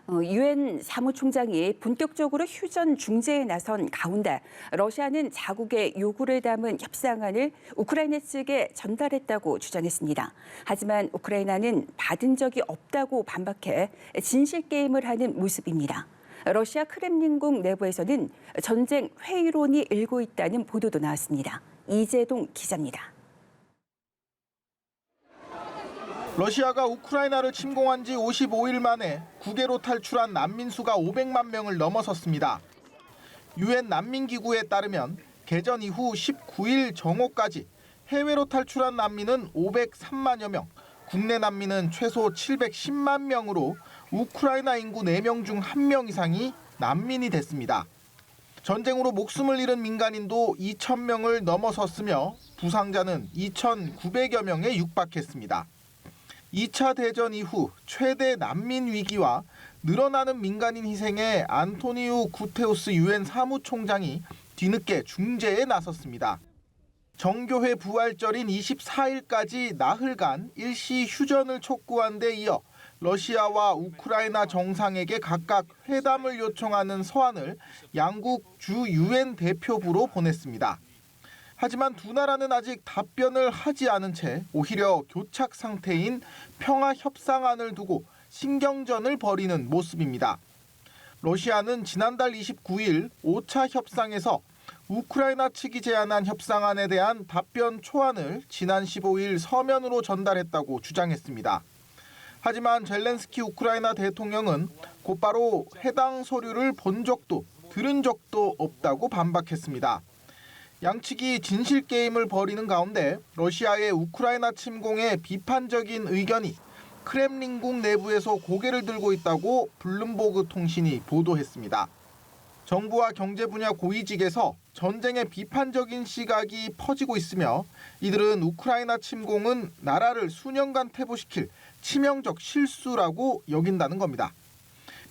유엔 사무총장이 본격적으로 휴전 중재에 나선 가운데 러시아는 자국의 요구를 담은 협상안을 우크라이나 측에 전달했다고 주장했습니다. 하지만 우크라이나는 받은 적이 없다고 반박해 진실 게임을 하는 모습입니다. 러시아 크렘린궁 내부에서는 전쟁 회의론이 일고 있다는 보도도 나왔습니다. 이재동 기자입니다. 러시아가 우크라이나를 침공한 지 55일 만에 국외로 탈출한 난민 수가 500만 명을 넘어섰습니다. 유엔 난민기구에 따르면 개전 이후 19일 정오까지 해외로 탈출한 난민은 503만여 명, 국내 난민은 최소 710만 명으로 우크라이나 인구 4명 중 1명 이상이 난민이 됐습니다. 전쟁으로 목숨을 잃은 민간인도 2,000명을 넘어섰으며 부상자는 2,900여 명에 육박했습니다. 2차 대전 이후 최대 난민 위기와 늘어나는 민간인 희생에 안토니우 구테우스 유엔 사무총장이 뒤늦게 중재에 나섰습니다. 정교회 부활절인 24일까지 나흘간 일시 휴전을 촉구한 데 이어 러시아와 우크라이나 정상에게 각각 회담을 요청하는 서한을 양국 주 유엔 대표부로 보냈습니다. 하지만 두 나라는 아직 답변을 하지 않은 채 오히려 교착 상태인 평화 협상안을 두고 신경전을 벌이는 모습입니다. 러시아는 지난달 29일 5차 협상에서 우크라이나 측이 제안한 협상안에 대한 답변 초안을 지난 15일 서면으로 전달했다고 주장했습니다. 하지만 젤렌스키 우크라이나 대통령은 곧바로 해당 서류를 본 적도 들은 적도 없다고 반박했습니다. 양측이 진실 게임을 벌이는 가운데 러시아의 우크라이나 침공에 비판적인 의견이 크렘린궁 내부에서 고개를 들고 있다고 블룸버그 통신이 보도했습니다. 정부와 경제 분야 고위직에서 전쟁에 비판적인 시각이 퍼지고 있으며 이들은 우크라이나 침공은 나라를 수년간 퇴보시킬 치명적 실수라고 여긴다는 겁니다.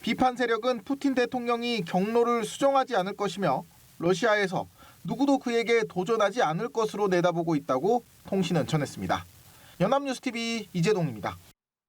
비판 세력은 푸틴 대통령이 경로를 수정하지 않을 것이며 러시아에서 누구도 그에게 도전하지 않을 것으로 내다보고 있다고 통신은 전했습니다. 연합뉴스TV 이재동입니다.